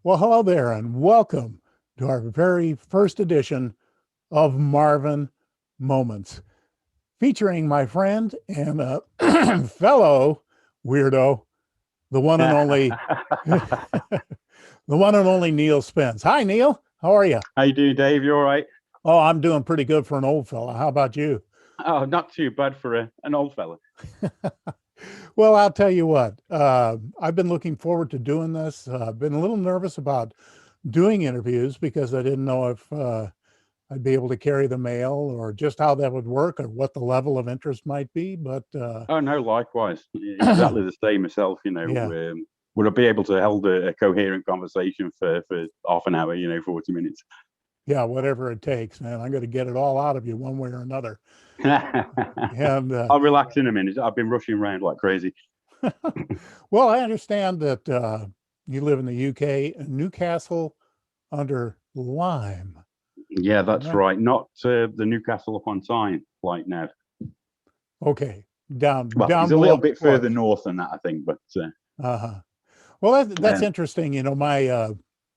Well, hello there, and welcome to our very first edition of Marvin Moments, featuring my friend and fellow weirdo, the one and only, the one and only Neal Spence. Hi, Neal. How are you? How you doing, Dave? You all right? Oh, I'm doing pretty good for an old fella. How about you? Oh, not too bad for an old fella. Well, I'll tell you what. I've been looking forward to doing this. I've been a little nervous about doing interviews because I didn't know if I'd be able to carry the mail or just how that would work or what the level of interest might be. But Oh no, likewise, exactly the same myself. yeah, Would I be able to hold a coherent conversation for half an hour? 40 minutes. yeah, whatever it takes, man. I'm going to get it all out of you one way or another. And I'll relax in a minute. I've been rushing around like crazy. well, I understand that you live in the UK, Newcastle under Lyme. Yeah, that's right. Not the Newcastle upon Tyne like now. Okay, down Well, down it's a below little bit further Clark. north than that, I think. But Uh-huh. Well, that's um, interesting. You know, my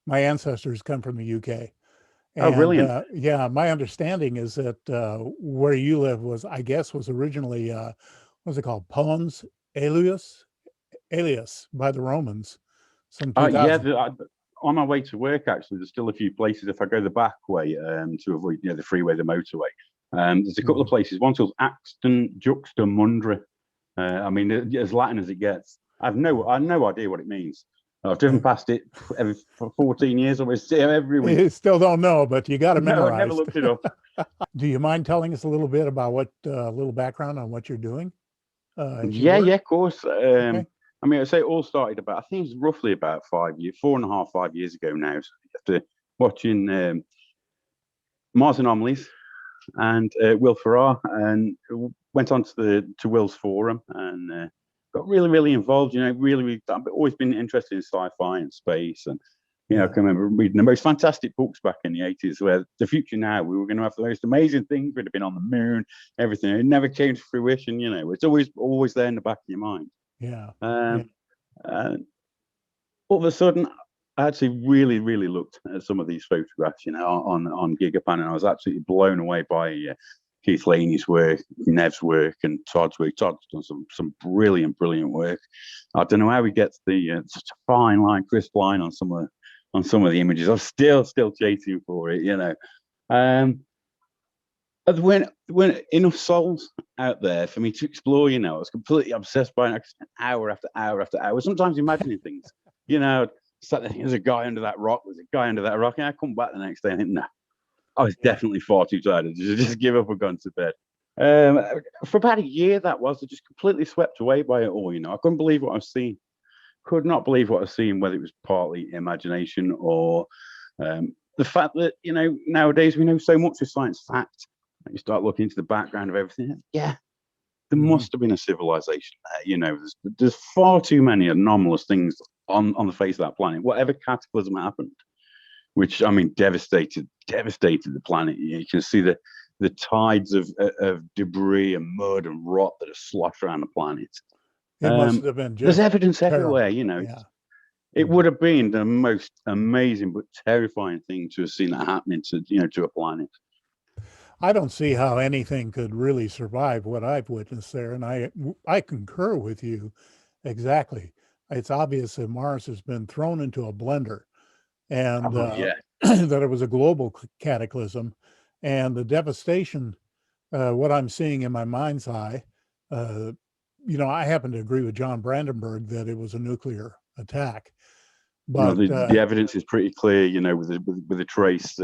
ancestors come from the UK. oh, And brilliant. yeah, my understanding is that where you live was originally what's it called? Pons alias by the Romans some Yeah, 2000. on my way to work, actually, there's still a few places. If I go the back way to avoid the freeway, the motorway, there's a couple of places. One's called Axton Juxta Mundra. I mean, as Latin as it gets. I've no idea what it means. I've driven past it every 14 years, almost every week. You still don't know, but you got it No, I've never memorized. looked it up. Do you mind telling us a little bit about what little background on what you're doing as you Yeah, work? yeah, of course. Okay. I mean, I'd say it all started about, I think it's roughly about 5 years, 4.5, 5 years ago now. So after watching Mars Anomalies and Will Ferrar, and went on to Will's forum and got really, really involved. I've always been interested in sci-fi and space, and I can remember reading the most fantastic books back in the 80s, where the future now we were going to have the most amazing things. We'd have been on the moon, everything. It never came to fruition. It's always there in the back of your mind. Yeah. Yeah. Um, and all of a sudden, I actually really, really looked at some of these photographs, on Gigapan, and I was absolutely blown away by Keith Laney's work, Nev's work, and Todd's work. Todd's done some brilliant, brilliant work. I don't know how he gets the such a fine line, crisp line on some of the images. I'm still chasing for it. When enough souls out there for me to explore, I was completely obsessed by it. Hour after hour after hour, sometimes imagining things, sat there, there's a guy under that rock, and I come back the next day and think, no, I was definitely far too tired to just give up and gone to bed. For about a year, I just completely swept away by it all. I couldn't believe what I was seeing. Could not believe what I was seeing, whether it was partly imagination or the fact that, nowadays we know so much of science fact. You start looking into the background of everything. Yeah, there must have been a civilization there. There's far too many anomalous things on the face of that planet. Whatever cataclysm happened, which, I mean, devastated the planet. You can see the tides of debris and mud and rot that are sloshed around the planet. It must have been just there's evidence terrible. everywhere. Yeah. It would have been the most amazing but terrifying thing to have seen that happening to a planet. I don't see how anything could really survive what I've witnessed there, and I concur with you exactly. It's obvious that Mars has been thrown into a blender, and Yeah. that it was a global cataclysm, and the devastation. What I'm seeing in my mind's eye, I happen to agree with John Brandenburg that it was a nuclear attack, but The evidence is pretty clear. With the trace.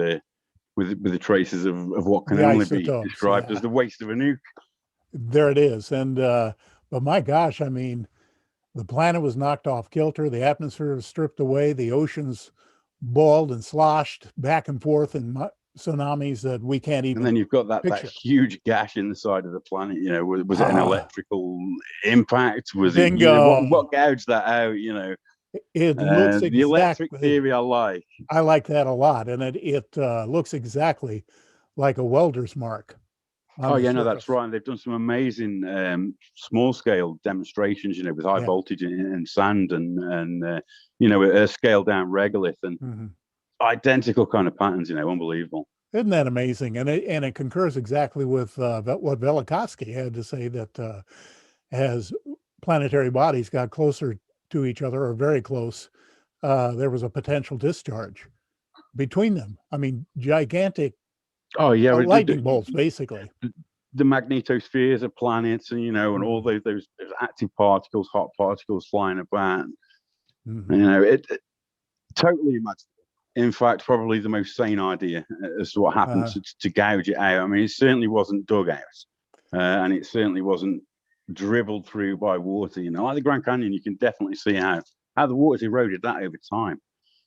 With the traces of what can only be described as the waste of a nuke. There it is. And but my gosh, I mean, the planet was knocked off kilter, the atmosphere was stripped away, the oceans boiled and sloshed back and forth in tsunamis that we can't even. And then you've got that huge gash in the side of the planet. Was it an electrical impact? Was bingo. it what gouged that out? It looks exactly the electric theory I like. I like that a lot, and it looks exactly like a welder's mark. on Oh the yeah, no, that's surface. right. They've done some amazing small scale demonstrations, with high Yeah. voltage and sand and a scaled down regolith and Hmm. identical kind of patterns. Unbelievable. Isn't that amazing? And it concurs exactly with what Velikovsky had to say, that as planetary bodies got closer to each other, or very close, there was a potential discharge between them. I mean, gigantic Oh yeah, lightning bolts, basically. the magnetospheres of planets, and all those active particles, hot particles flying about. Mm-hmm. It totally imaginable. In fact, probably the most sane idea as to what happened to gouge it out. I mean, it certainly wasn't dug out, and it certainly wasn't dribbled through by water. Like the Grand Canyon, you can definitely see how the water's eroded that over time.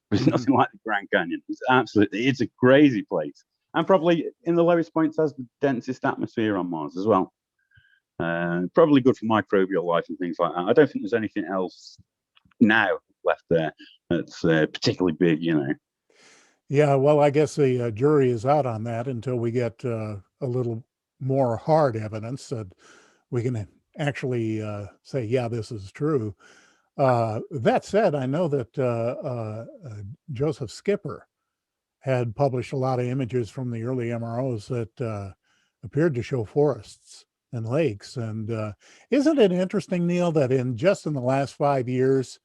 But it's nothing like the Grand Canyon. It's a crazy place, and probably in the lowest points has the densest atmosphere on Mars as well. Probably good for microbial life and things like that. I don't think there's anything else now left there that's particularly big. Yeah, well, I guess the jury is out on that until we get a little more hard evidence that we can actually say, yeah, this is true. That said, I know that Joseph Skipper had published a lot of images from the early MROs that appeared to show forests and lakes. And isn't it interesting, Neil, that in the last 5 years,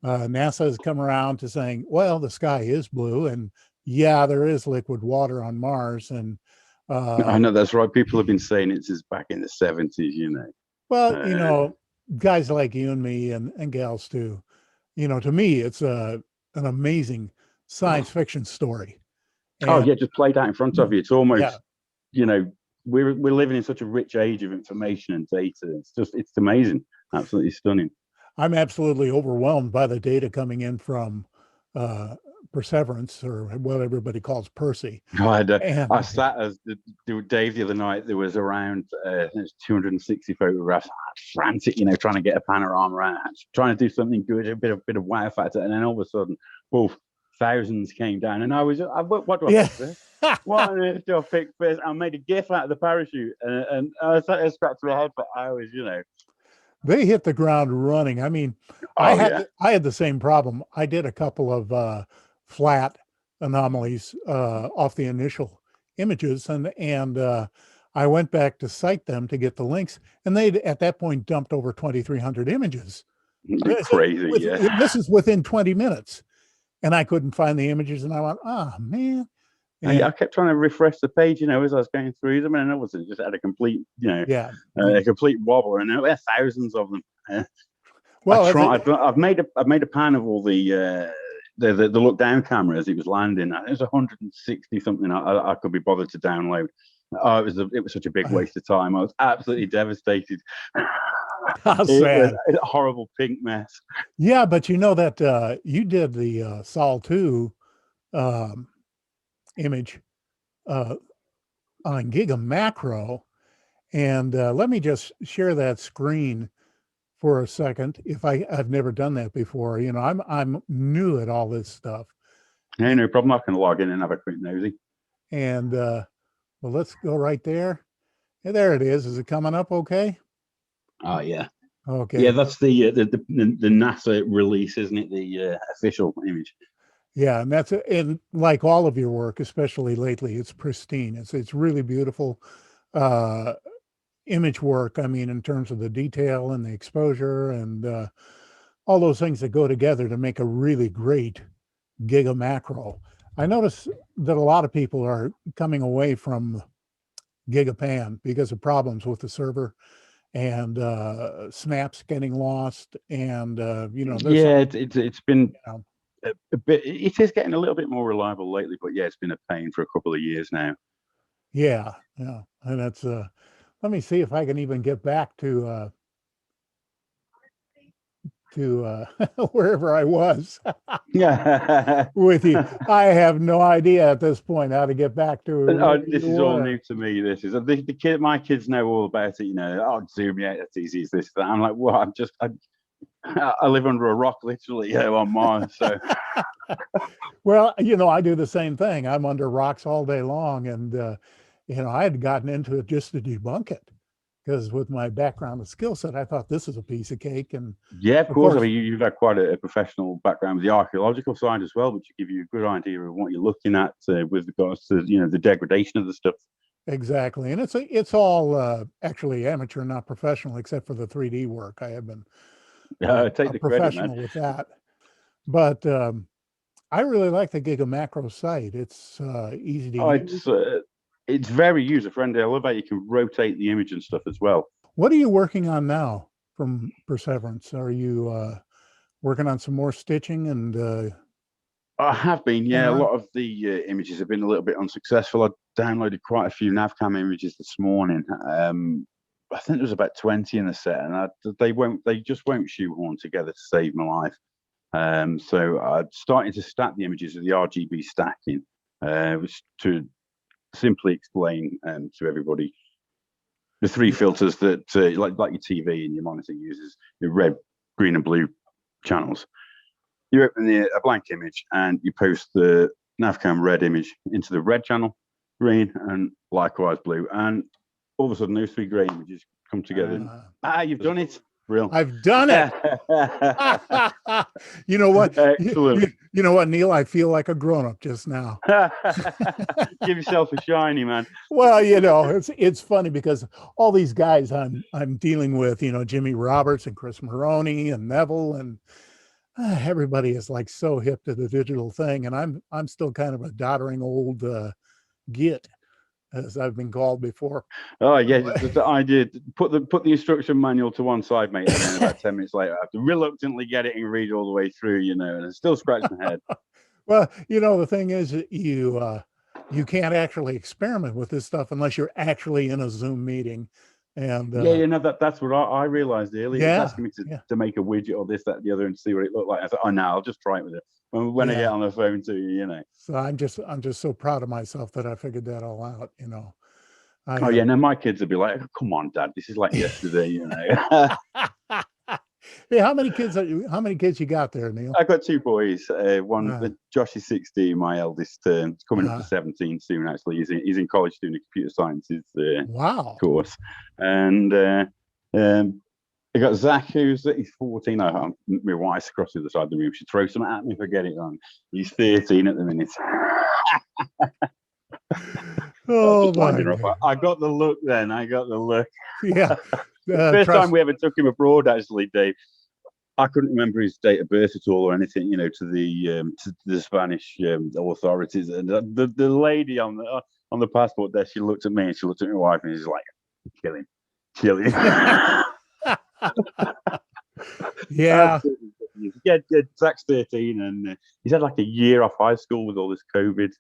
NASA has come around to saying, well, the sky is blue, and yeah, there is liquid water on Mars. And I know that's right. People have been saying it since back in the 70s. well, guys like you and me and gals too, to me, it's an amazing science fiction story. And, yeah, just played out in front of you. It's almost, we're living in such a rich age of information and data. It's amazing. Absolutely stunning. I'm absolutely overwhelmed by the data coming in from Perseverance, or what everybody calls Percy. I sat as Dave the other night. There was around 260 photographs. Frantic, trying to get a panorama around, trying to do something good, a bit of wow factor, and then all of a sudden, thousands came down, and I was, what do I pick this? What on earth do I pick first? I made a GIF out of the parachute, and I sat there scratching my head for hours. They hit the ground running. I mean, I had the same problem. I did a couple of flat anomalies off the initial images, and I went back to cite them to get the links, and they'd at that point dumped over 2,300 images. Crazy, yeah. This is within 20 minutes, and I couldn't find the images, and I went, oh man. And I kept trying to refresh the page, as I was going through them, and I was just had a complete, a complete wobble, and there were thousands of them. Well, I've made a pan of all the look down camera as it was landing. It was 160 something. I could be bothered to download. Oh, it was such a big waste of time. I was absolutely devastated. How sad. It was a horrible pink mess. Yeah, but that you did the sawtooth image on GigaMacro, and let me just share that screen for a second. If I've never done that before, I'm new at all this stuff. Yeah, no problem. I can log in and have a quick nosy. And well, let's go right there. Yeah, there it is. Is it coming up okay? Oh yeah. Okay. Yeah, that's the NASA release, isn't it? The official image. Yeah, and and like all of your work, especially lately, it's pristine. It's really beautiful image work. I mean, in terms of the detail and the exposure and all those things that go together to make a really great GigaMacro. I notice that a lot of people are coming away from Gigapan because of problems with the server and snaps getting lost, and it's been a bit. It is getting a little bit more reliable lately, but yeah, it's been a pain for a couple of years now. Yeah, and that's let me see if I can even get back to wherever I was with you. I have no idea at this point how to get back to. This is all new to me. This is the kid. My kids know all about it. Oh, Zoom, yeah, that's easy. This, that. I'm like, well, I live under a rock, literally, on Mars. So, well, I do the same thing. I'm under rocks all day long, and I had gotten into it just to debunk it, because with my background and skill set, I thought this is a piece of cake. And Yeah, of of course. I course, mean, you've had quite a professional background with the archaeological side as well, which will give you a good idea of what you're looking at with regards to the degradation of the stuff. exactly. And it's all actually amateur, not professional, except for the 3D work. I have been Take a the credit, man. professional with that. But I really like the GigaMacro site. It's easy to Oh, use. it's very user friendly. I love how you can rotate the image and stuff as well. What are you working on now from Perseverance? Are you working on some more stitching and I have been, yeah. A around? lot of the images have been a little bit unsuccessful. I downloaded quite a few navcam images this morning. I think there was about 20 in the set, and they just won't shoehorn together to save my life. So I'm starting to stack the images with the RGB stacking, which to simply explain to everybody the three filters that like your TV and your monitor uses, your red, green, and blue channels. You open a blank image and you post the navcam red image into the red channel, green, and likewise blue, and all of a sudden those three grey images come together. You've done it. Real. I've done it. You know what? Excellent. You know what, Neil? I feel like a grown-up just now. Give yourself a shiny, man. Well, it's funny because all these guys I'm dealing with, Jimmy Roberts and Chris Maroney and Neville, and everybody is like so hip to the digital thing, and I'm still kind of a doddering old git, as I've been called before. Oh yeah, the idea. Put the instruction manual to one side, mate, and then about 10 minutes later, I have to reluctantly get it and read all the way through, and I still scratch my head. Well, the thing is, you can't actually experiment with this stuff unless you're actually in a Zoom meeting. And that's what I realized earlier. Yeah, It's asking me to make a widget or this, that, and the other, and see what it looked like. I thought, oh no, I'll just try it with it when I get on the phone to you. So I'm just so proud of myself that I figured that all out. Now my kids would be like, oh, "Come on, Dad, this is like yesterday." Hey, how many kids you got there, Neil? I got two boys. Josh is 16, my eldest, coming up to 17 soon. Actually, he's in college doing a computer sciences course, and I got Zach, he's 14. My wife's across the other side of the room. She throws something at me if I get it wrong. He's 13 at the minute. Oh my God. I got the look then. I got the look. Yeah. First time we ever took him abroad, actually, Dave. I couldn't remember his date of birth at all or anything, to the Spanish authorities. And the lady on the passport desk, she looked at me and she looked at my wife and she's like, kill him. Yeah. Zach's 13 and he's had like a year off high school with all this COVID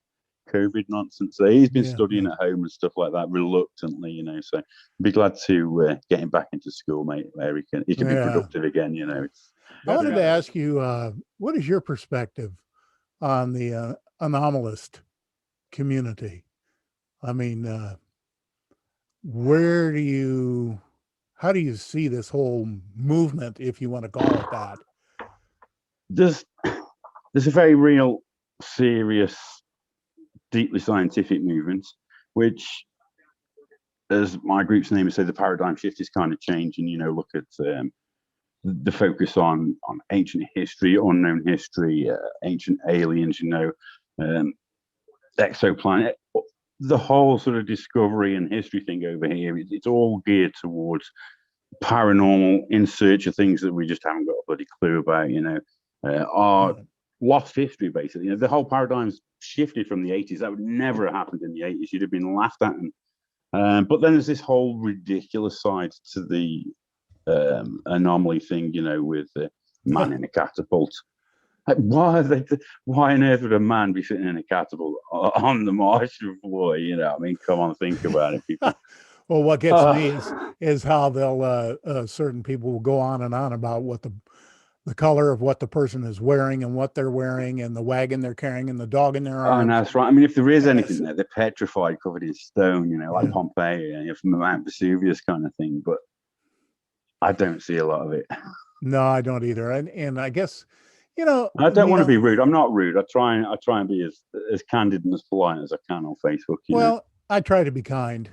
nonsense. So he's been studying at home and stuff like that reluctantly, so I'd be glad to get him back into school, mate, where he can be productive again. I wanted to ask you, what is your perspective on the anomalous community? I mean, how do you see this whole movement, if you want to call it that? There's a very real, serious, deeply scientific movement, which, as my group's name is, say the paradigm shift is kind of changing. Look at the focus on ancient history, unknown history, ancient aliens, exoplanet, the whole sort of discovery and history thing over here. It's all geared towards paranormal, in search of things that we just haven't got a bloody clue about. Our lost history, basically. The whole paradigm's shifted from the 80s. That would never have happened in the 80s. You'd have been laughed at. But then there's this whole ridiculous side to the anomaly thing, with the man in a catapult. Why on earth would a man be sitting in a catapult on the Martian floor? Come on, think about it, people. Well, what gets me is how they'll certain people will go on and on about what the color of what the person is wearing and what they're wearing and the wagon they're carrying and the dog in their arms. Oh, no, that's right. If there is anything there, they're petrified, covered in stone, like Pompeii, from the Mount Vesuvius kind of thing. But I don't see a lot of it. No, I don't either. And I guess, I don't want to be rude. I'm not rude. I try and be as candid and as polite as I can on Facebook. I try to be kind.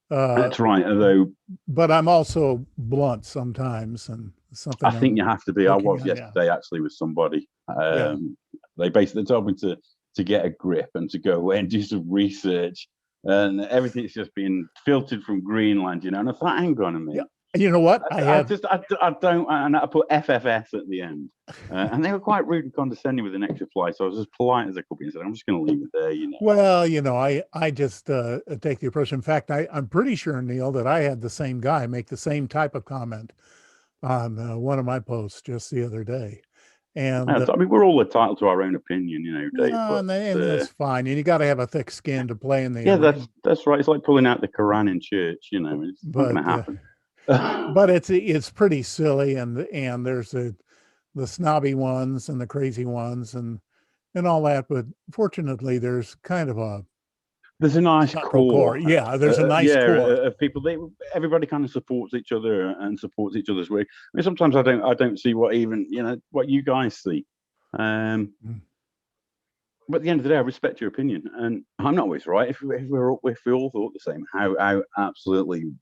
That's right. Although but I'm also blunt sometimes, and something I think you have to be. I was yeah. yesterday actually with somebody. Yeah. They basically told me to get a grip and to go away and do some research, and everything's just been filtered from Greenland, you know. And I thought, hang on a minute. Yeah. You know what? I don't, and I put FFS at the end, and they were quite rude and condescending with the next reply. So I was as polite as I could be and said, I'm just going to leave it there, you know. Well, you know, I just take the approach. In fact, I'm pretty sure, Neil, that I had the same guy make the same type of comment on one of my posts just the other day. And I mean, we're all entitled to our own opinion, you know, Dave. no, and that's fine. And you got to have a thick skin to play in the yeah, that's right. It's like pulling out the Quran in church, you know. It's not going to happen. But it's pretty silly, and there's the snobby ones and the crazy ones and all that. But fortunately, there's kind of there's a nice core. Yeah, there's a nice core of people. Everybody kind of supports each other and supports each other's work. I mean, sometimes I don't see what even, you know, what you guys see. But at the end of the day, I respect your opinion, and I'm not always right. If we all thought the same, how absolutely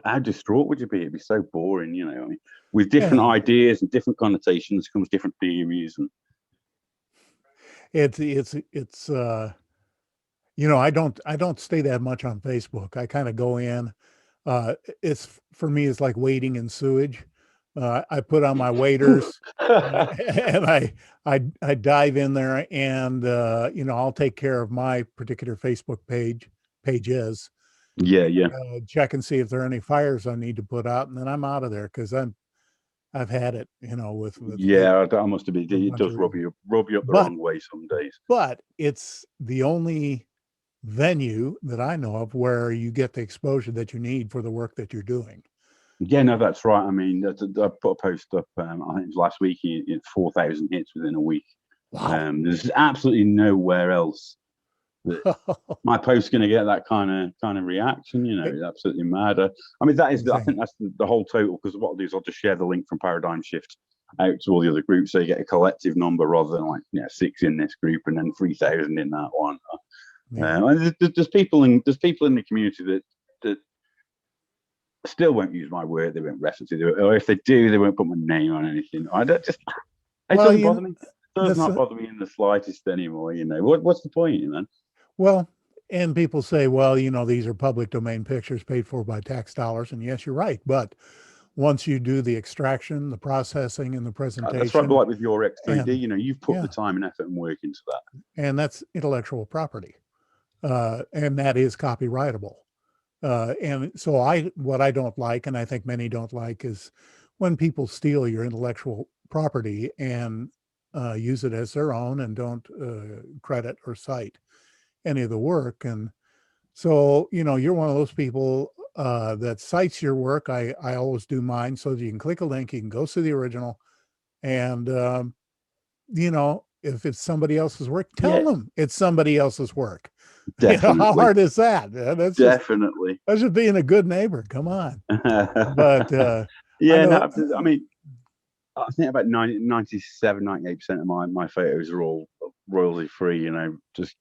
how distraught would you be? It'd be so boring, you know. I mean, with different ideas and different connotations comes different theories, and it's you know, I don't stay that much on Facebook. I kind of go in. It's for me, it's like wading in sewage. I put on my waders and I dive in there, and you know, I'll take care of my particular Facebook pages. Yeah. Check and see if there are any fires I need to put out, and then I'm out of there, because I've had it, you know, with yeah, that must have been, it does rub you up the wrong way some days. But it's the only venue that I know of where you get the exposure that you need for the work that you're doing. Yeah, no, that's right. I mean, I put a post up, I think it was last week, it's 4,000 hits within a week. Wow. There's absolutely nowhere else that my post's going to get that kind of reaction, you know. It's absolutely mad. I mean, that is I think that's the whole total, because what I'll do is I'll just share the link from Paradigm Shift out to all the other groups, so you get a collective number rather than like, you know, 6 in this group and then 3,000 in that one. There's people in the community that still won't use my work. They won't reference it, or if they do, they won't put my name on anything. It doesn't bother me. It does not bother me in the slightest anymore. You know, what's the point, man? Well, and people say, well, you know, these are public domain pictures paid for by tax dollars. And yes, you're right. But once you do the extraction, the processing, and the presentation. That's right, like with your X3D, you know, you've put the time and effort and work into that. And that's intellectual property. And that is copyrightable. And so what I don't like, and I think many don't like, is when people steal your intellectual property and use it as their own and don't credit or cite any of the work. And so, you know, you're one of those people that cites your work. I always do mine, so that you can click a link, you can go see the original, and you know, if it's somebody else's work, tell them it's somebody else's work. Definitely. You know, how hard is that? That's definitely. That's just being a good neighbor. Come on. But I mean, I think about 97, 98% of my photos are all royalty free, you know, just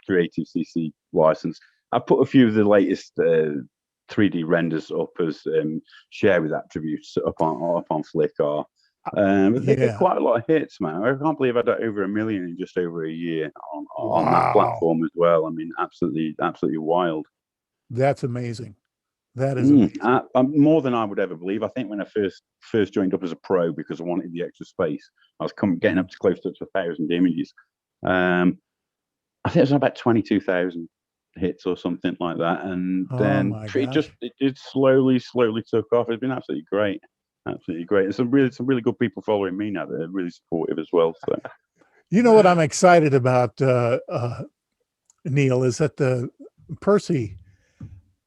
Creative CC license. I put a few of the latest 3D renders up as share with attributes up on Flickr. They get quite a lot of hits, man. I can't believe I got over 1 million in just over a year on that platform as well. I mean, absolutely wild. That's amazing. That is amazing. More than I would ever believe. I think when I first joined up as a pro, because I wanted the extra space, I was getting up to close to 1,000 images. I think it was about 22,000 hits or something like that, and then it slowly took off. It's been absolutely great. There's some really good people following me now that are really supportive as well. So, you know what I'm excited about, Neil, is that the Percy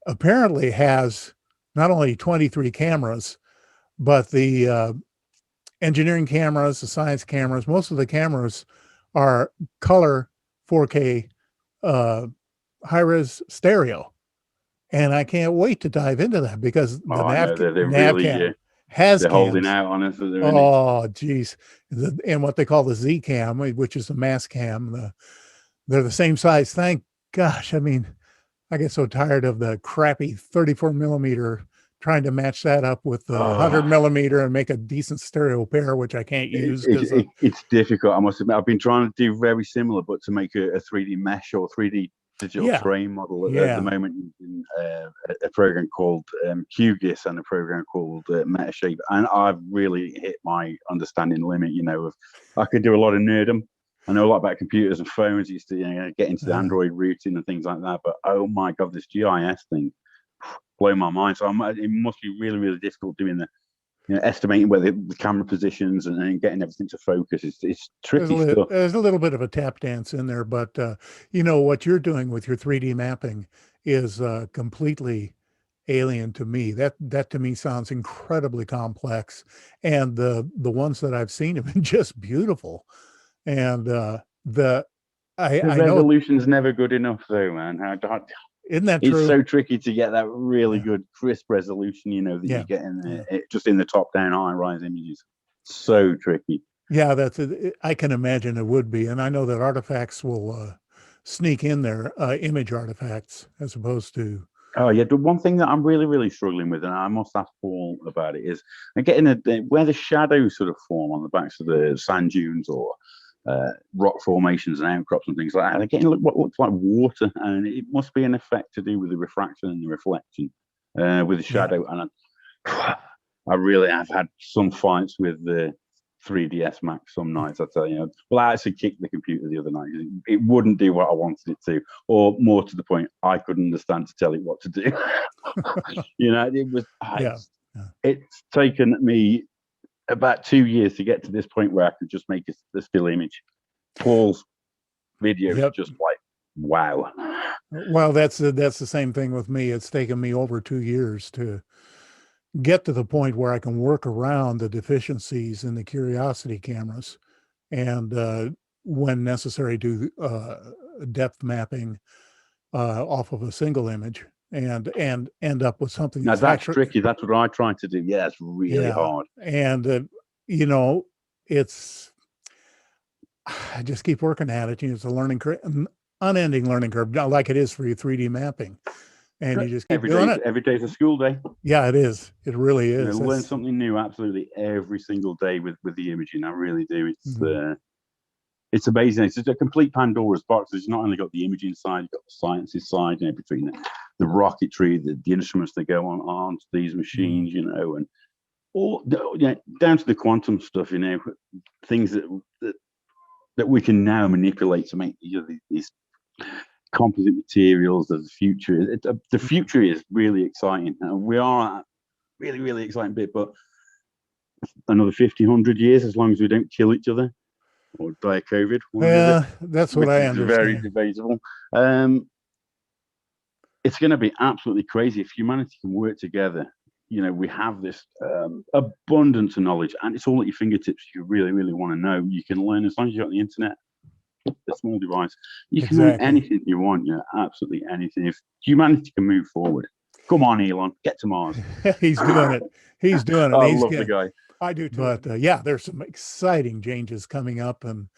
apparently has not only 23 cameras, but the engineering cameras, the science cameras. Most of the cameras are color 4K high-res stereo, and I can't wait to dive into that, because the nav cam has they're holding out on us. Oh, geez. And what they call the Z cam, which is the mass cam, they're the same size. Thank gosh, I mean, I get so tired of the crappy 34 millimeter trying to match that up with the 100 Oh, millimeter and make a decent stereo pair, which I can't use because it's difficult. I must admit, I've been trying to do very similar, but to make a 3D mesh or 3D digital yeah, terrain model at the yeah, moment using a program called QGIS and a program called Metashape, and I've really hit my understanding limit. You know, of I could do a lot of nerdum. I know a lot about computers and phones. Used to get into the Android routing and things like that, but oh my god, this GIS thing blow my mind. So it must be really, really difficult doing the estimating where the camera positions and getting everything to focus. It's tricky stuff. there's a little bit of a tap dance in there, but you know what you're doing with your 3D mapping is completely alien to me. That to me sounds incredibly complex, and the ones that I've seen have been just beautiful. And the The I know, resolution's never good enough, though, man. isn't that It's true? so tricky to get that really Yeah, good crisp resolution, that yeah, you get in yeah. just in the top-down high-rise images. So tricky. Yeah, I can imagine it would be, and I know that artifacts will sneak in there, image artifacts, as opposed to Oh yeah, the one thing that I'm really, really struggling with, and I must ask Paul about it, is I'm getting where the shadows sort of form on the backs of the sand dunes or rock formations and outcrops and things like that. They're getting what looks like water, and it must be an effect to do with the refraction and the reflection with the yeah. shadow. And I really have had some fights with the 3ds Max some nights. I tell you, well, I actually kicked the computer the other night. It wouldn't do what I wanted it to, or more to the point, I couldn't understand to tell it what to do. It was. Yeah, yeah. It's taken me about 2 years to get to this point where I could just make a still image. Paul's videos Yep. just like wow. Well, that's the same thing with me. It's taken me over 2 years to get to the point where I can work around the deficiencies in the Curiosity cameras, and when necessary, do depth mapping off of a single image, and end up with something Now that's that's actually, tricky. That's what I try to do. Yeah, it's really yeah, hard. and you know, it's I just keep working at it. It's a learning curve, an unending learning curve, not like it is for your 3D mapping, and you just keep doing it. Every day's a school day. Yeah, it is. It really is. Learn something new absolutely every single day with the imaging. I really do. It's amazing. It's just a complete Pandora's box. It's not only got the imaging side, you've got the sciences side, between the rocketry, the instruments that go on to these machines, and all down to the quantum stuff, things that we can now manipulate to make these composite materials of the future. The future is really exciting. We are at really, really exciting bit, but another 50, 100 years, as long as we don't kill each other or die of COVID, Yeah, that's what which I is very understand. debatable. It's going to be absolutely crazy if humanity can work together. We have this abundance of knowledge, and it's all at your fingertips. If you really, really want to know, you can learn as long as you've got the internet, a small device. You can learn Exactly. anything you want. Absolutely anything. If humanity can move forward, come on, Elon, get to Mars. He's doing it. He's doing it. I He's love the good. guy. I do too. But yeah, there's some exciting changes coming up, and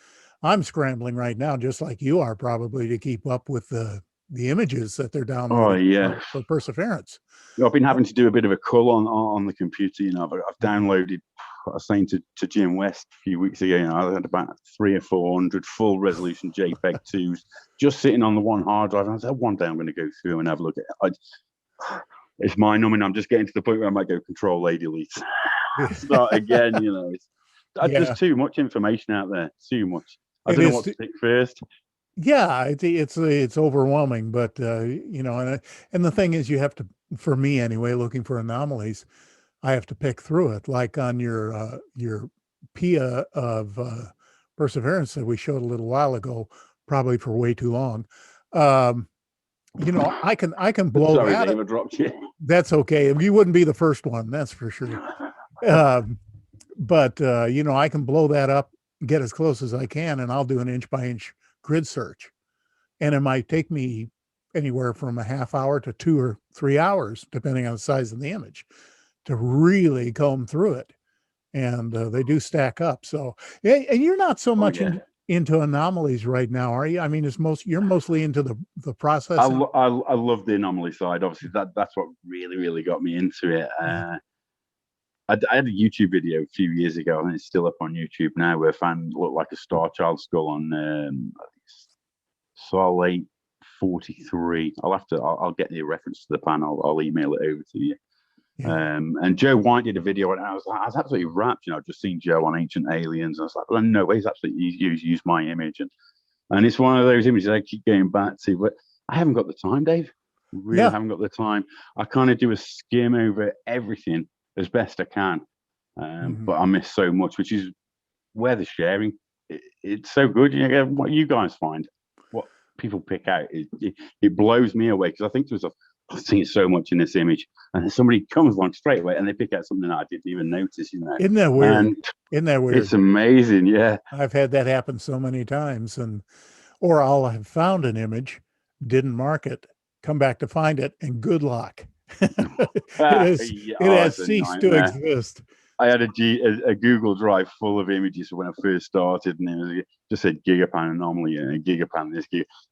I'm scrambling right now, just like you are, probably to keep up with the images that they're Oh downloading yeah. for Perseverance. I've been having to do a bit of a cull on the computer. I've downloaded. I was saying to Jim West a few weeks ago, I had about 300 or 400 full resolution JPEG 2s just sitting on the one hard drive. And I said, one day I'm going to go through and have a look at it. It's mind numbing. I'm just getting to the point where I might go Control A delete, start again. There's too much information out there. Too much. I don't know what to pick first. Yeah, it's overwhelming, but and the thing is, you have to, for me anyway, looking for anomalies, I have to pick through it. Like on your PIA of Perseverance that we showed a little while ago, probably for way too long. I can blow Sorry, that. Dave, I dropped you. That's okay. You wouldn't be the first one, that's for sure. But I can blow that up, get as close as I can, and I'll do an inch by inch grid search. And it might take me anywhere from a half hour to 2 or 3 hours, depending on the size of the image, to really comb through it. And they do stack up. So, and you're not so much into anomalies right now, are you? I mean, you're mostly into the processing. I love the anomaly side. Obviously, that's what really got me into it. I had a YouTube video a few years ago, and it's still up on YouTube now, where I found looked like a Star Child skull on I think Sol 843. I'll get the reference to the pan. I'll email it over to you. Yeah. And Joe White did a video, and I was absolutely wrapped. You know, I've just seen Joe on Ancient Aliens, and I was like, well, no way, he's absolutely used my image, and it's one of those images I keep going back to, but I haven't got the time, Dave. Really haven't got the time. I kind of do a skim over everything as best I can, but I miss so much, which is where the sharing. It's so good. You know, what you guys find, what people pick out, it blows me away, because I think I've seen so much in this image, and then somebody comes along straight away and they pick out something that I didn't even notice. You know, isn't that weird? Isn't that weird? It's amazing. Yeah, I've had that happen so many times, or I'll have found an image, didn't mark it, come back to find it, and good luck. it has ceased to exist. I had a Google Drive full of images when I first started, and it just said Gigapan anomaly and Gigapan this.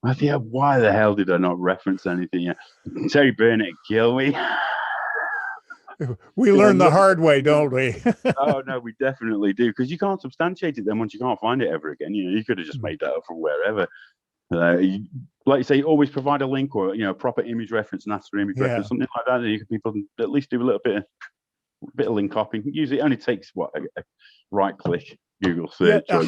I thought, why the hell did I not reference anything? Yeah. Terry Burnett, kill me. We learn the hard way, don't we? Oh no, we definitely do, because you can't substantiate it then once you can't find it ever again. You know, you could have just made that up from wherever. Like you say, always provide a link, or a proper image reference, and ask for image reference, something like that. And you can people at least do a little bit of link copying. Usually, it only takes a right click Google search, or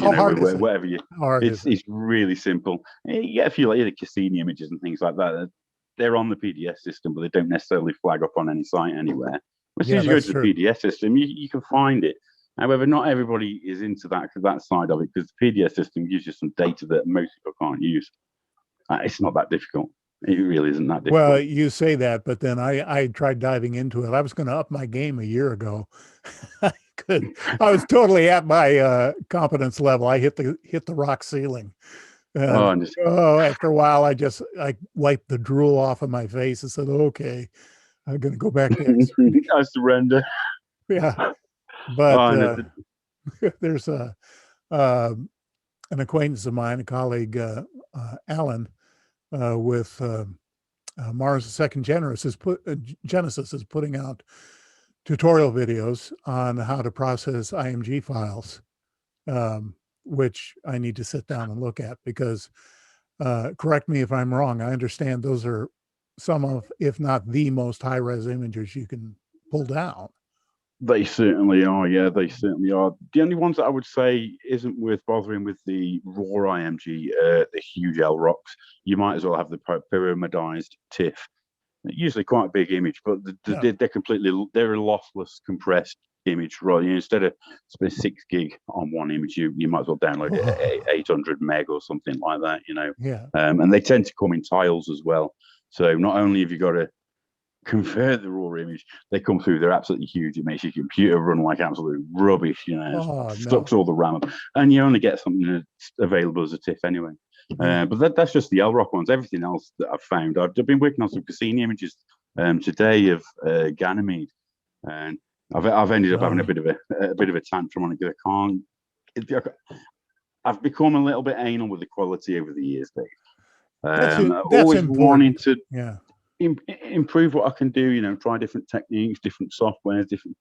whatever you. It's really simple. You get a few like the Cassini images and things like that. They're on the PDF system, but they don't necessarily flag up on any site anywhere. As soon as you go to the PDF system, you can find it. However, not everybody is into that side of it, because the PDF system gives you some data that most people can't use. It's not that difficult. It really isn't that difficult. Well, you say that, but then I tried diving into it. I was going to up my game a year ago. I was totally at my competence level. I hit the rock ceiling. After a while, I wiped the drool off of my face and said, "Okay, I'm going to go back to I surrender." Yeah, but there's an acquaintance of mine, a colleague, Alan, with Mars Second Genesis is putting out tutorial videos on how to process IMG files, which I need to sit down and look at, because correct me if I'm wrong, I understand those are some of, if not the most high-res images you can pull down. They certainly are. Yeah, they certainly are. The only ones that I would say isn't worth bothering with the raw IMG, the huge L rocks. You might as well have the pyramidized TIFF. Usually quite a big image, but they're they're a lossless, compressed image. Right? Instead of spending 6 gig on one image, you might as well download 800 meg or something like that. Yeah. And they tend to come in tiles as well. So not only have you got to convert the raw image, they come through, they're absolutely huge. It makes your computer run like absolute rubbish, sucks all the RAM up, and you only get something that's available as a TIFF anyway. But that's just the LROC ones. Everything else that I've found, I've been working on some Cassini images today of Ganymede, and I've ended up having a bit of a tantrum on it, because I've become a little bit anal with the quality over the years, Dave. That's always important. wanting to improve what I can do, try different techniques, different softwares, different.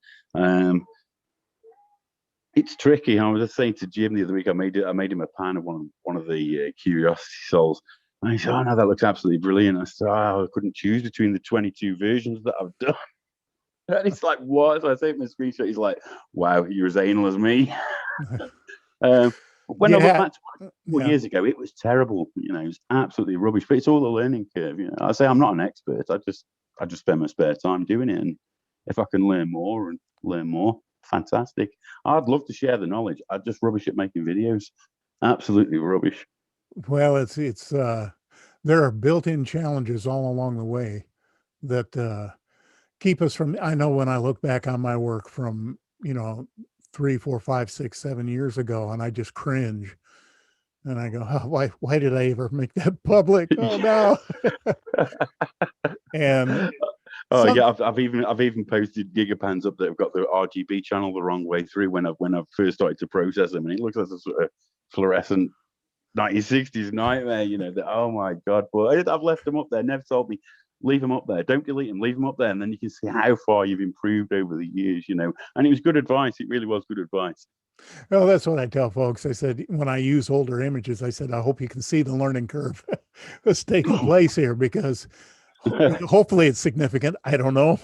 It's tricky. I was just saying to Jim the other week, I made him a pan of one of the Curiosity souls, and he said, "Oh no, that looks absolutely brilliant." I said, "Oh, I couldn't choose between the 22 versions that I've done." And he's like, "What?" So I sent him a screenshot. He's like, "Wow, you're as anal as me." When I look back to 4 years ago, it was terrible. It was absolutely rubbish. But it's all a learning curve. I say I'm not an expert. I just spend my spare time doing it, and if I can learn more, fantastic. I'd love to share the knowledge. I'm just rubbish at making videos. Absolutely rubbish. Well, it's there are built-in challenges all along the way that keep us from. I know when I look back on my work from 3, 4, 5, 6, 7 years ago, and I just cringe, and I go, "Oh, why did I ever make that public? Oh no!" And I've even posted Gigapans up that have got the RGB channel the wrong way through when I first started to process them, and it looks like a sort of fluorescent 1960s nightmare, you know, that, oh my God. But I've left them up there, never told me, leave them up there. Don't delete them, leave them up there. And then you can see how far you've improved over the years, you know. And it was good advice. It really was good advice. Well, that's what I tell folks. I said, when I use older images, I said, I hope you can see the learning curve that's taking place here, because hopefully it's significant. I don't know,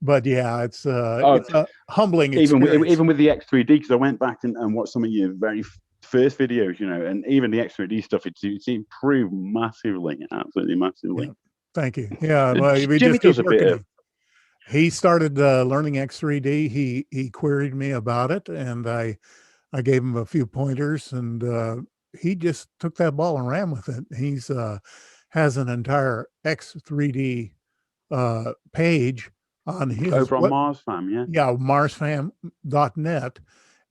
but yeah, it's a humbling experience. Even with the X3D, because I went back and watched some of your very first videos, you know, and even the X3D stuff, it's improved massively, absolutely massively. Yeah. Thank you. Yeah, well, we Jimmy just keep does a bit of. He started learning X3D. He queried me about it, and I gave him a few pointers, and he just took that ball and ran with it. He's has an entire X3D page on his over on MarsFam, yeah, marsfam.net,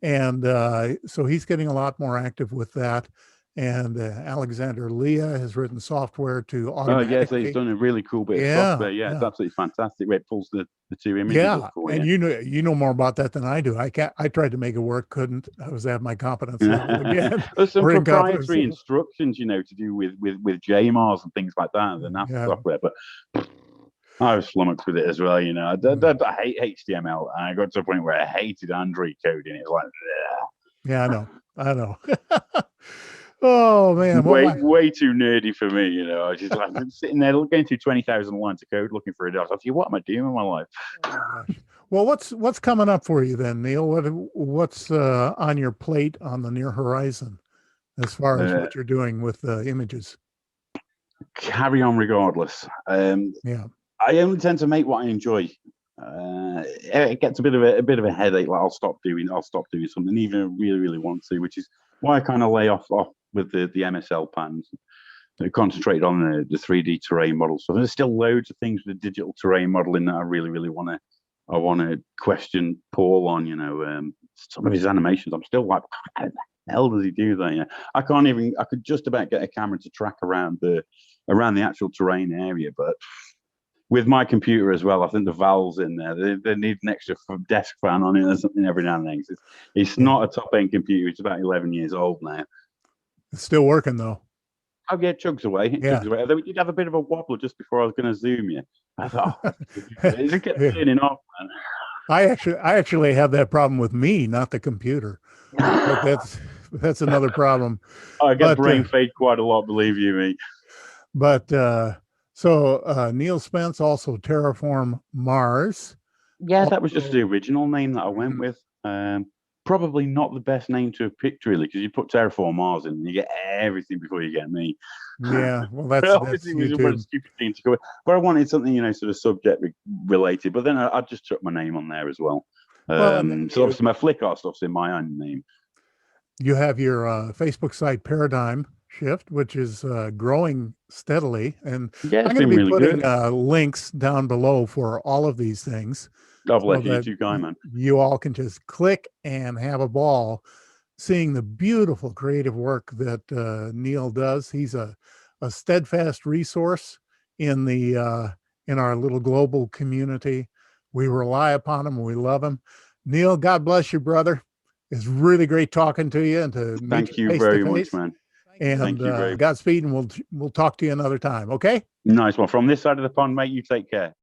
and so he's getting a lot more active with that. And Alexander Leah has written software to automatically. Oh, yes, he's done a really cool bit of software. Yeah, it's absolutely fantastic. Where it pulls the two images up for and you know more about that than I do. I tried to make it work, couldn't. I was at my competence level again. There's some proprietary instructions, you know, to do with JMARS and things like that, the NASA software. But I was flummoxed with it as well, you know. I hate HTML, and I got to a point where I hated Android coding. It's like, yeah, I know. Oh man, way too nerdy for me, you know. I just like sitting there going through 20,000 lines of code looking for a dot. I thought, what am I doing with my life? Oh, well, what's coming up for you then, Neil? What's on your plate on the near horizon as far as what you're doing with images? Carry on regardless. Yeah, I only tend to make what I enjoy. It gets a bit of a headache. Like I'll stop doing something even if I really want to, which is why I kind of lay off with the MSL pans. Concentrate on the 3D terrain model. So there's still loads of things with the digital terrain modeling that I really want to question Paul on. You know, some of his animations, I'm still like, how the hell does he do that? You know, I could just about get a camera to track around the actual terrain area, but with my computer as well, I think the valves in there, they need an extra desk fan on it or something every now and then. It's not a top-end computer. It's about 11 years old now. It's still working, though. Oh, yeah, it chugs away. Chugs away. Although it did have a bit of a wobble just before I was going to zoom you. I thought, it kept turning off, man. I actually have that problem with me, not the computer. But that's another problem. I get brain fade quite a lot, believe you me. But so Neal Spence, also Terraform Mars. Yeah, that was just the original name that I went with. Probably not the best name to have picked, really, because you put Terraform Mars in and you get everything before you get me. Yeah, well, that's YouTube. A stupid thing to go with. But I wanted something, you know, sort of subject related. But then I just took my name on there as well. So obviously my Flickr stuff's in my own name. You have your Facebook site Paradigm Shift, which is growing steadily, and I'm going to be putting links down below for all of these things. God bless you, too, guy, man. You all can just click and have a ball seeing the beautiful creative work that Neal does. He's a steadfast resource in our little global community. We rely upon him. We love him. Neal, God bless you, brother. It's really great talking to you and to thank you very much, man. And Godspeed, and we'll talk to you another time. Okay. Nice one. From this side of the pond, mate. You take care.